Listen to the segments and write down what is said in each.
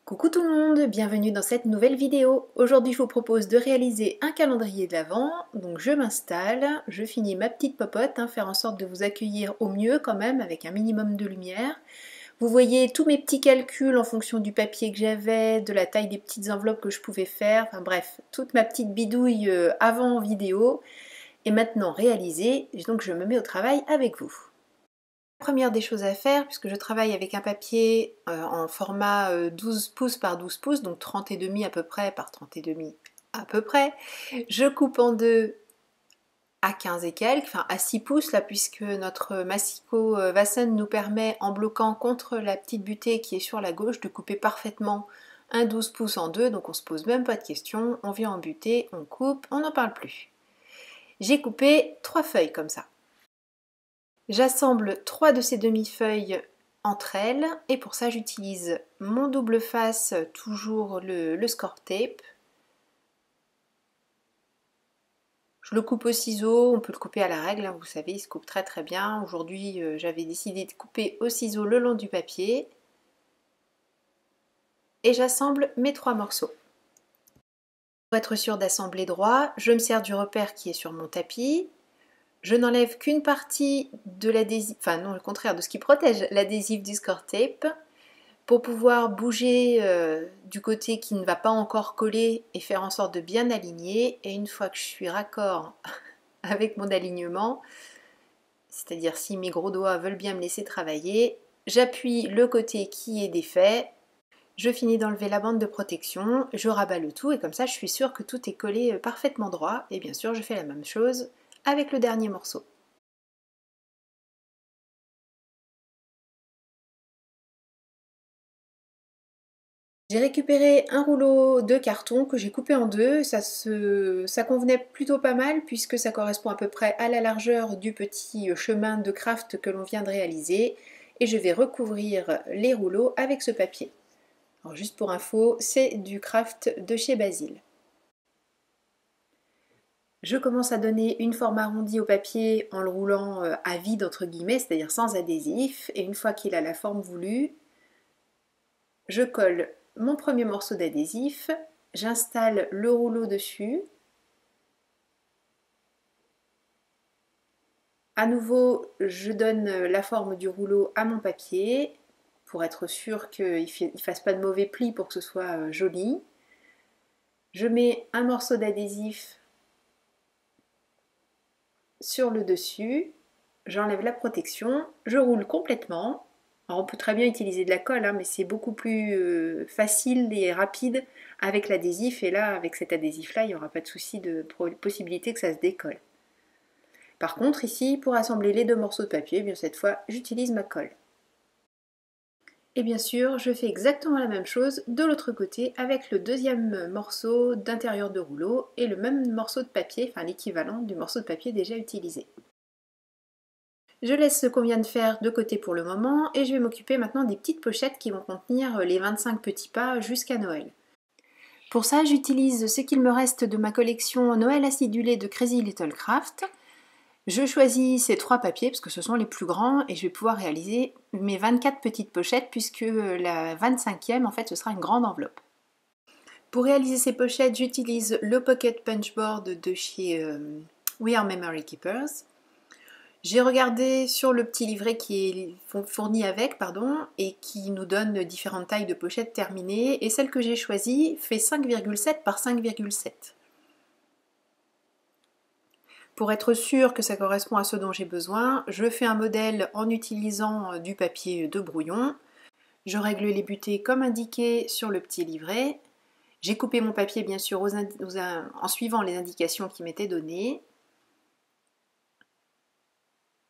Coucou tout le monde, bienvenue dans cette nouvelle vidéo. Aujourd'hui je vous propose de réaliser un calendrier de l'Avent. Donc je m'installe, je finis ma petite popote, faire en sorte de vous accueillir au mieux quand même avec un minimum de lumière. Vous voyez tous mes petits calculs en fonction du papier que j'avais, de la taille des petites enveloppes que je pouvais faire, enfin bref, toute ma petite bidouille avant vidéo est maintenant réalisée, donc je me mets au travail avec vous. Première des choses à faire, puisque je travaille avec un papier en format 12 pouces par 12 pouces, donc 30,5 à peu près par 30,5 à peu près, je coupe en deux à 15 et quelques, enfin à 6 pouces là, puisque notre Massico Vassen nous permet, en bloquant contre la petite butée qui est sur la gauche, de couper parfaitement un 12 pouces en deux, donc on se pose même pas de questions, on vient en butée, on coupe, on n'en parle plus. J'ai coupé 3 feuilles comme ça. J'assemble 3 de ces demi-feuilles entre elles et pour ça j'utilise mon double face, toujours le score tape. Je le coupe au ciseau, on peut le couper à la règle, vous savez, il se coupe très très bien. Aujourd'hui j'avais décidé de couper au ciseau le long du papier et j'assemble mes 3 morceaux. Pour être sûr d'assembler droit, je me sers du repère qui est sur mon tapis. Je n'enlève qu'une partie de l'adhésif, enfin non, le contraire, de ce qui protège l'adhésif du score tape pour pouvoir bouger du côté qui ne va pas encore coller et faire en sorte de bien aligner. Et une fois que je suis raccord avec mon alignement, c'est-à-dire si mes gros doigts veulent bien me laisser travailler, j'appuie le côté qui est défait, je finis d'enlever la bande de protection, je rabats le tout et comme ça je suis sûre que tout est collé parfaitement droit. Et bien sûr je fais la même chose avec le dernier morceau. J'ai récupéré un rouleau de carton que j'ai coupé en deux, ça convenait plutôt pas mal puisque ça correspond à peu près à la largeur du petit chemin de craft que l'on vient de réaliser et je vais recouvrir les rouleaux avec ce papier. Alors juste pour info, c'est du craft de chez Basile. Je commence à donner une forme arrondie au papier en le roulant à vide entre guillemets, c'est-à-dire sans adhésif, et une fois qu'il a la forme voulue, je colle mon premier morceau d'adhésif, j'installe le rouleau dessus. À nouveau, je donne la forme du rouleau à mon papier pour être sûr qu'il ne fasse pas de mauvais plis pour que ce soit joli. Je mets un morceau d'adhésif sur le dessus, j'enlève la protection, je roule complètement. Alors on peut très bien utiliser de la colle, mais c'est beaucoup plus facile et rapide avec l'adhésif. Et là, avec cet adhésif-là, il n'y aura pas de souci de possibilité que ça se décolle. Par contre, ici, pour assembler les deux morceaux de papier, bien cette fois, j'utilise ma colle. Et bien sûr, je fais exactement la même chose de l'autre côté avec le deuxième morceau d'intérieur de rouleau et le même morceau de papier, enfin l'équivalent du morceau de papier déjà utilisé. Je laisse ce qu'on vient de faire de côté pour le moment et je vais m'occuper maintenant des petites pochettes qui vont contenir les 25 petits pas jusqu'à Noël. Pour ça, j'utilise ce qu'il me reste de ma collection Noël acidulé de Crazy Little Craft. Je choisis ces 3 papiers parce que ce sont les plus grands et je vais pouvoir réaliser mes 24 petites pochettes puisque la 25e en fait ce sera une grande enveloppe. Pour réaliser ces pochettes, j'utilise le Pocket Punchboard de chez We Are Memory Keepers. J'ai regardé sur le petit livret qui est fourni avec, et qui nous donne différentes tailles de pochettes terminées. Et celle que j'ai choisie fait 5,7 par 5,7. Pour être sûr que ça correspond à ce dont j'ai besoin, je fais un modèle en utilisant du papier de brouillon. Je règle les butées comme indiqué sur le petit livret. J'ai coupé mon papier bien sûr en suivant les indications qui m'étaient données.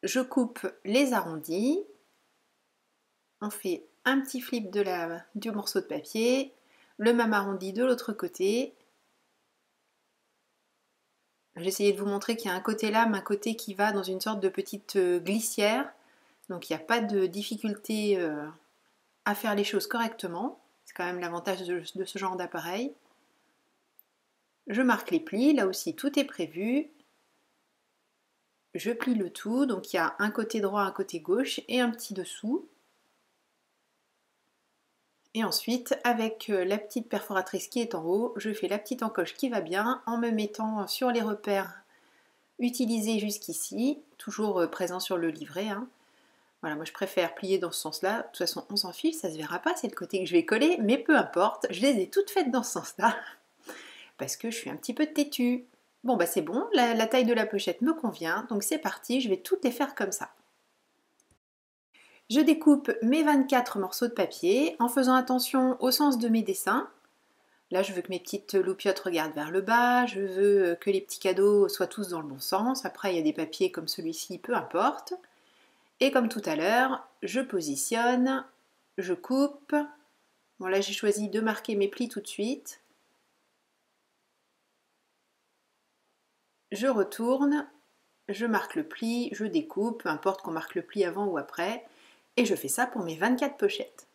Je coupe les arrondis. On fait un petit flip du morceau de papier, le même arrondi de l'autre côté. J'ai essayé de vous montrer qu'il y a un côté lame, un côté qui va dans une sorte de petite glissière. Donc il n'y a pas de difficulté à faire les choses correctement. C'est quand même l'avantage de ce genre d'appareil. Je marque les plis, là aussi tout est prévu. Je plie le tout, donc il y a un côté droit, un côté gauche et un petit dessous. Et ensuite, avec la petite perforatrice qui est en haut, je fais la petite encoche qui va bien en me mettant sur les repères utilisés jusqu'ici, toujours présent sur le livret. Hein. Voilà, moi je préfère plier dans ce sens-là. De toute façon, on s'en fiche, ça se verra pas, c'est le côté que je vais coller, mais peu importe, je les ai toutes faites dans ce sens-là, parce que je suis un petit peu têtue. Bon bah c'est bon, la taille de la pochette me convient, donc c'est parti, je vais toutes les faire comme ça. Je découpe mes 24 morceaux de papier en faisant attention au sens de mes dessins. Là, je veux que mes petites loupiottes regardent vers le bas, je veux que les petits cadeaux soient tous dans le bon sens. Après, il y a des papiers comme celui-ci, peu importe. Et comme tout à l'heure, je positionne, je coupe. Bon, là, j'ai choisi de marquer mes plis tout de suite. Je retourne, je marque le pli, je découpe, peu importe qu'on marque le pli avant ou après. Et je fais ça pour mes 24 pochettes.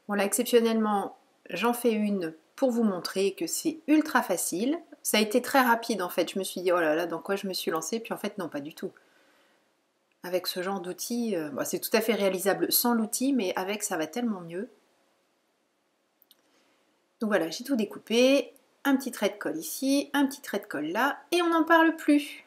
Bon là exceptionnellement j'en fais une pour vous montrer que c'est ultra facile. Ça a été très rapide en fait, je me suis dit oh là là dans quoi je me suis lancée, puis en fait non pas du tout. Avec ce genre d'outil, c'est tout à fait réalisable sans l'outil mais avec ça va tellement mieux. Donc voilà j'ai tout découpé, un petit trait de colle ici, un petit trait de colle là et on n'en parle plus.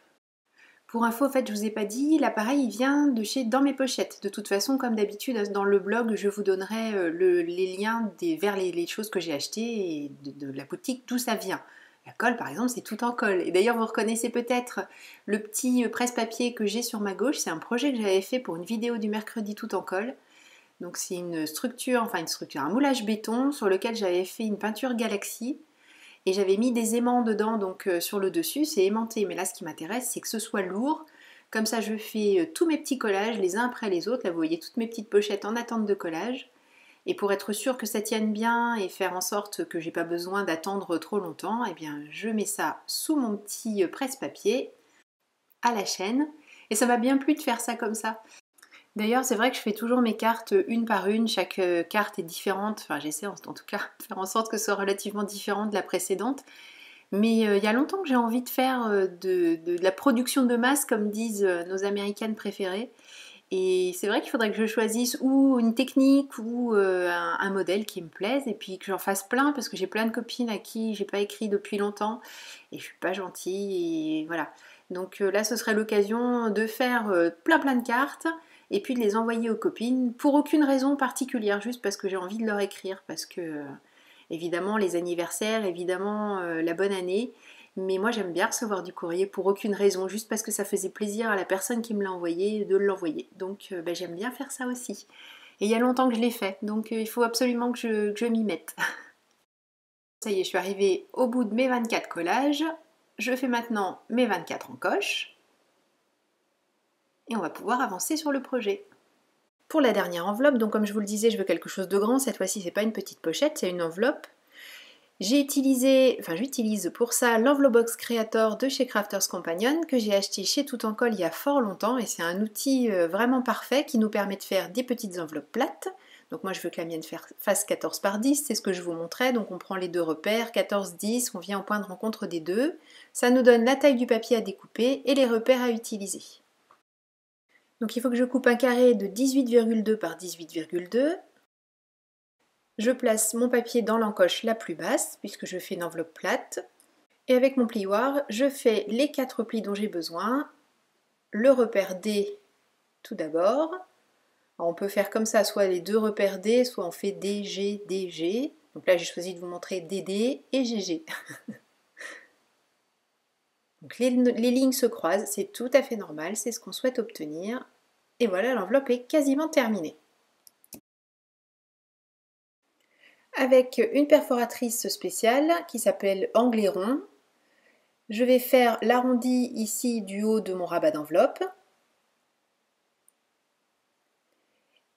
Pour info, en fait, je vous ai pas dit, l'appareil il vient de chez Dans mes pochettes. De toute façon, comme d'habitude, dans le blog, je vous donnerai les liens vers les choses que j'ai achetées et de la boutique d'où ça vient. La colle, par exemple, c'est tout en colle. Et d'ailleurs, vous reconnaissez peut-être le petit presse-papier que j'ai sur ma gauche. C'est un projet que j'avais fait pour une vidéo du mercredi tout en colle. Donc c'est une structure, un moulage béton sur lequel j'avais fait une peinture galaxie. Et j'avais mis des aimants dedans, donc sur le dessus, c'est aimanté. Mais là, ce qui m'intéresse, c'est que ce soit lourd. Comme ça, je fais tous mes petits collages, les uns après les autres. Là, vous voyez toutes mes petites pochettes en attente de collage. Et pour être sûr que ça tienne bien et faire en sorte que j'ai pas besoin d'attendre trop longtemps, eh bien, je mets ça sous mon petit presse-papier à la chaîne. Et ça m'a bien plu de faire ça comme ça. D'ailleurs, c'est vrai que je fais toujours mes cartes une par une, chaque carte est différente, enfin j'essaie en tout cas de faire en sorte que ce soit relativement différent de la précédente. Mais il y a longtemps que j'ai envie de faire de la production de masse, comme disent nos américaines préférées. Et c'est vrai qu'il faudrait que je choisisse ou une technique ou un modèle qui me plaise et puis que j'en fasse plein parce que j'ai plein de copines à qui j'ai pas écrit depuis longtemps et je suis pas gentille et voilà. Donc là ce serait l'occasion de faire plein de cartes et puis de les envoyer aux copines pour aucune raison particulière, juste parce que j'ai envie de leur écrire parce que évidemment les anniversaires, évidemment la bonne année. Mais moi j'aime bien recevoir du courrier pour aucune raison, juste parce que ça faisait plaisir à la personne qui me l'a envoyé de l'envoyer. Donc j'aime bien faire ça aussi. Et il y a longtemps que je l'ai fait, donc il faut absolument que je m'y mette. Ça y est, je suis arrivée au bout de mes 24 collages. Je fais maintenant mes 24 encoches. Et on va pouvoir avancer sur le projet. Pour la dernière enveloppe, donc comme je vous le disais, je veux quelque chose de grand. Cette fois-ci, c'est pas une petite pochette, c'est une enveloppe. J'utilise pour ça l'Envelobox Creator de chez Crafters Companion que j'ai acheté chez Tout en Colle il y a fort longtemps et c'est un outil vraiment parfait qui nous permet de faire des petites enveloppes plates. Donc moi je veux que la mienne fasse 14 par 10, c'est ce que je vous montrais. Donc on prend les deux repères, 14, 10, on vient au point de rencontre des deux. Ça nous donne la taille du papier à découper et les repères à utiliser. Donc il faut que je coupe un carré de 18,2 par 18,2. Je place mon papier dans l'encoche la plus basse, puisque je fais une enveloppe plate. Et avec mon plioir, je fais les 4 plis dont j'ai besoin. Le repère D tout d'abord. On peut faire comme ça, soit les deux repères D, soit on fait DG, DG. Donc là, j'ai choisi de vous montrer DD et GG. Donc les lignes se croisent, c'est tout à fait normal, c'est ce qu'on souhaite obtenir. Et voilà, l'enveloppe est quasiment terminée. Avec une perforatrice spéciale qui s'appelle Angleron, je vais faire l'arrondi ici du haut de mon rabat d'enveloppe.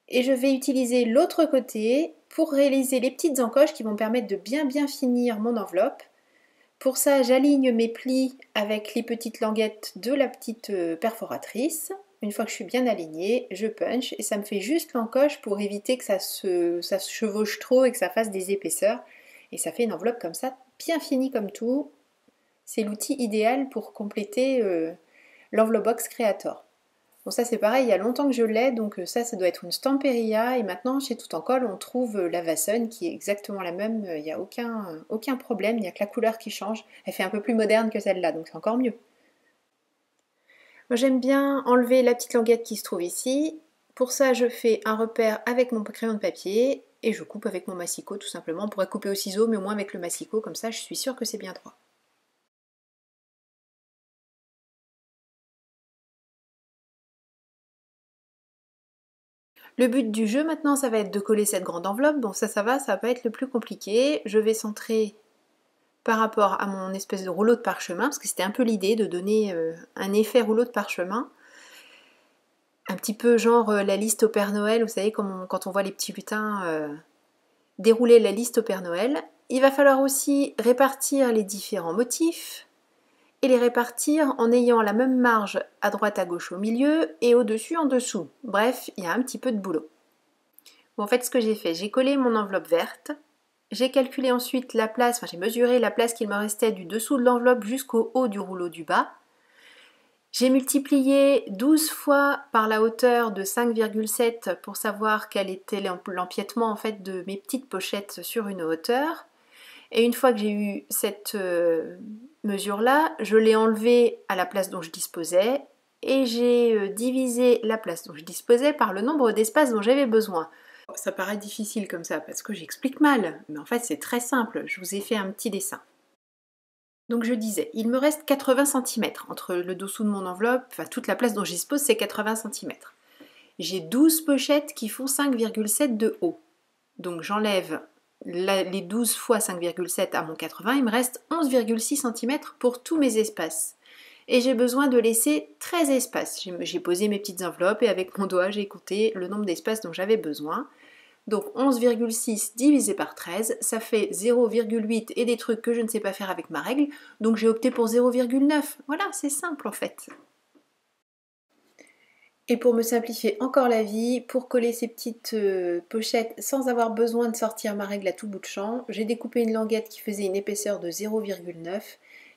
Et je vais utiliser l'autre côté pour réaliser les petites encoches qui vont permettre de bien finir mon enveloppe. Pour ça, j'aligne mes plis avec les petites languettes de la petite perforatrice. Une fois que je suis bien alignée, je punch et ça me fait juste l'encoche pour éviter que ça se chevauche trop et que ça fasse des épaisseurs. Et ça fait une enveloppe comme ça, bien finie comme tout. C'est l'outil idéal pour compléter l'Envelobox Creator. Bon ça c'est pareil, il y a longtemps que je l'ai, donc ça doit être une Stamperia, et maintenant chez Tout en Colle on trouve la Vassonne qui est exactement la même, il n'y a aucun problème, il n'y a que la couleur qui change. Elle fait un peu plus moderne que celle-là, donc c'est encore mieux. Moi j'aime bien enlever la petite languette qui se trouve ici. Pour ça je fais un repère avec mon crayon de papier et je coupe avec mon massicot tout simplement. On pourrait couper au ciseau mais au moins avec le massicot, comme ça je suis sûre que c'est bien droit. Le but du jeu maintenant, ça va être de coller cette grande enveloppe. Bon, ça va pas être le plus compliqué. Je vais centrer par rapport à mon espèce de rouleau de parchemin, parce que c'était un peu l'idée de donner un effet rouleau de parchemin. Un petit peu genre la liste au Père Noël, vous savez, quand on voit les petits lutins dérouler la liste au Père Noël. Il va falloir aussi répartir les différents motifs et les répartir en ayant la même marge à droite, à gauche, au milieu et au-dessus, en dessous. Bref, il y a un petit peu de boulot. Bon, en fait, ce que j'ai fait, j'ai collé mon enveloppe verte, j'ai calculé ensuite la place, j'ai mesuré la place qu'il me restait du dessous de l'enveloppe jusqu'au haut du rouleau du bas. J'ai multiplié 12 fois par la hauteur de 5,7 pour savoir quel était l'empiètement en fait de mes petites pochettes sur une hauteur. Et une fois que j'ai eu cette mesure-là, je l'ai enlevée à la place dont je disposais et j'ai divisé la place dont je disposais par le nombre d'espaces dont j'avais besoin. Ça paraît difficile comme ça parce que j'explique mal, mais en fait c'est très simple, je vous ai fait un petit dessin. Donc je disais, il me reste 80 cm entre le dessous de mon enveloppe, enfin toute la place dont je dispose c'est 80 cm. J'ai 12 pochettes qui font 5,7 de haut. Donc j'enlève les 12 fois 5,7 à mon 80, il me reste 11,6 cm pour tous mes espaces. Et j'ai besoin de laisser 13 espaces. J'ai posé mes petites enveloppes et avec mon doigt j'ai compté le nombre d'espaces dont j'avais besoin. Donc 11,6 divisé par 13, ça fait 0,8 et des trucs que je ne sais pas faire avec ma règle, donc j'ai opté pour 0,9. Voilà, c'est simple en fait. Et pour me simplifier encore la vie, pour coller ces petites pochettes sans avoir besoin de sortir ma règle à tout bout de champ, j'ai découpé une languette qui faisait une épaisseur de 0,9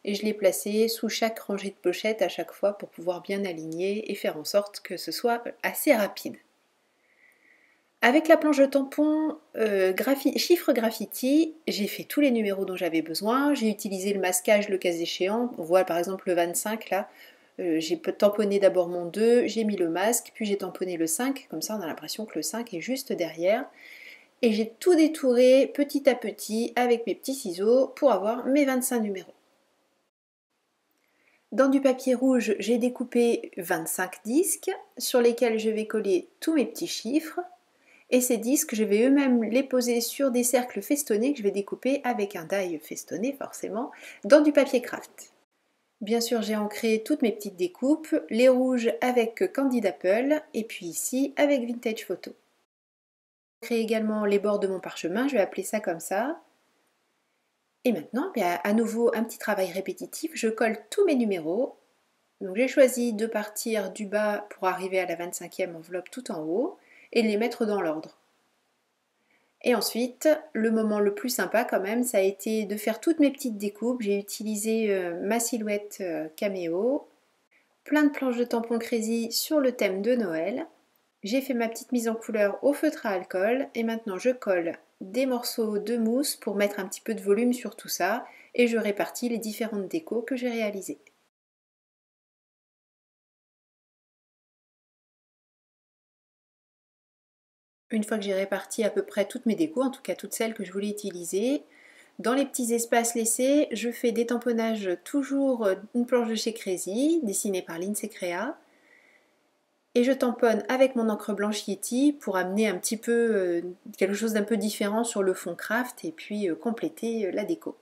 et je l'ai placée sous chaque rangée de pochettes à chaque fois pour pouvoir bien aligner et faire en sorte que ce soit assez rapide. Avec la planche de tampon chiffre graffiti, j'ai fait tous les numéros dont j'avais besoin, j'ai utilisé le masquage le cas échéant, on voit par exemple le 25 là, j'ai tamponné d'abord mon 2, j'ai mis le masque, puis j'ai tamponné le 5, comme ça on a l'impression que le 5 est juste derrière, et j'ai tout détouré petit à petit avec mes petits ciseaux pour avoir mes 25 numéros. Dans du papier rouge, j'ai découpé 25 disques sur lesquels je vais coller tous mes petits chiffres. Et ces disques, je vais eux-mêmes les poser sur des cercles festonnés que je vais découper avec un die festonné forcément, dans du papier craft. Bien sûr, j'ai ancré toutes mes petites découpes, les rouges avec Candid Apple et puis ici avec Vintage Photo. J'ai ancré également les bords de mon parchemin, je vais appeler ça comme ça. Et maintenant, à nouveau un petit travail répétitif, je colle tous mes numéros. Donc j'ai choisi de partir du bas pour arriver à la 25e enveloppe tout en haut et de les mettre dans l'ordre. Et ensuite, le moment le plus sympa quand même, ça a été de faire toutes mes petites découpes. J'ai utilisé ma silhouette caméo, plein de planches de tampon Crazy sur le thème de Noël. J'ai fait ma petite mise en couleur au feutre à alcool et maintenant je colle des morceaux de mousse pour mettre un petit peu de volume sur tout ça et je répartis les différentes décos que j'ai réalisées. Une fois que j'ai réparti à peu près toutes mes décos, en tout cas toutes celles que je voulais utiliser, dans les petits espaces laissés, je fais des tamponnages toujours une planche de chez Crazy, dessinée par Lindsay Crea, et je tamponne avec mon encre blanche Yeti pour amener un petit peu quelque chose d'un peu différent sur le fond craft et puis compléter la déco.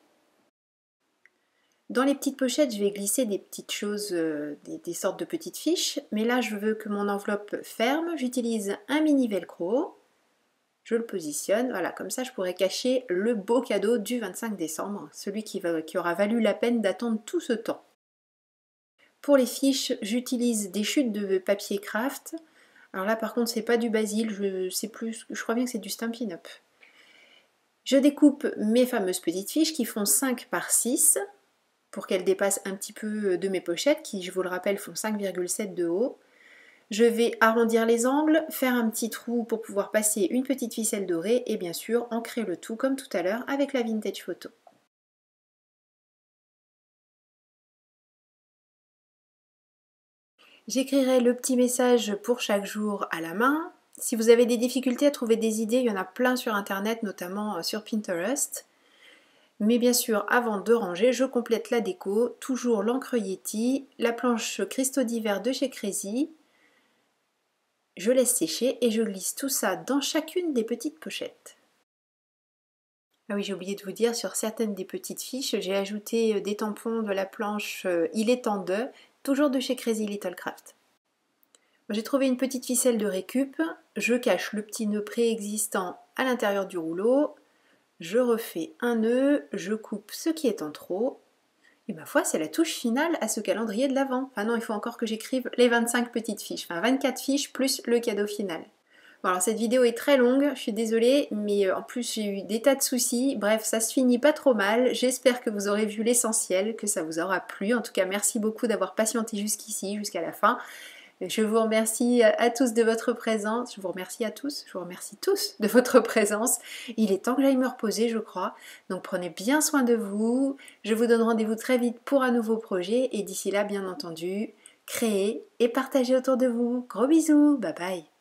Dans les petites pochettes, je vais glisser des petites choses, des sortes de petites fiches, mais là je veux que mon enveloppe ferme, j'utilise un mini velcro. Je le positionne, voilà, comme ça je pourrais cacher le beau cadeau du 25 décembre, celui qui aura valu la peine d'attendre tout ce temps. Pour les fiches, j'utilise des chutes de papier craft. Alors là par contre c'est pas du basil, je crois bien que c'est du Stampin' Up. Je découpe mes fameuses petites fiches qui font 5 par 6 pour qu'elles dépassent un petit peu de mes pochettes qui, je vous le rappelle, font 5,7 de haut. Je vais arrondir les angles, faire un petit trou pour pouvoir passer une petite ficelle dorée et bien sûr ancrer le tout comme tout à l'heure avec la Vintage Photo. J'écrirai le petit message pour chaque jour à la main. Si vous avez des difficultés à trouver des idées, il y en a plein sur internet, notamment sur Pinterest. Mais bien sûr, avant de ranger, je complète la déco, toujours l'encre Yeti, la planche cristaux d'hiver de chez Crazy. Je laisse sécher et je glisse tout ça dans chacune des petites pochettes. Ah oui, j'ai oublié de vous dire, sur certaines des petites fiches, j'ai ajouté des tampons de la planche Il est temps de, toujours de chez Crazy Little Craft. J'ai trouvé une petite ficelle de récup, je cache le petit nœud préexistant à l'intérieur du rouleau, je refais un nœud, je coupe ce qui est en trop, et ma foi c'est la touche finale à ce calendrier de l'Avent. Enfin non, il faut encore que j'écrive les 25 petites fiches, enfin 24 fiches plus le cadeau final. Bon alors cette vidéo est très longue, je suis désolée, mais en plus j'ai eu des tas de soucis, bref ça se finit pas trop mal, j'espère que vous aurez vu l'essentiel, que ça vous aura plu, en tout cas merci beaucoup d'avoir patienté jusqu'ici, jusqu'à la fin. Je vous remercie à tous de votre présence, je vous remercie tous de votre présence. Il est temps que j'aille me reposer, je crois. Donc prenez bien soin de vous. Je vous donne rendez-vous très vite pour un nouveau projet. Et d'ici là, bien entendu, créez et partagez autour de vous. Gros bisous, bye bye.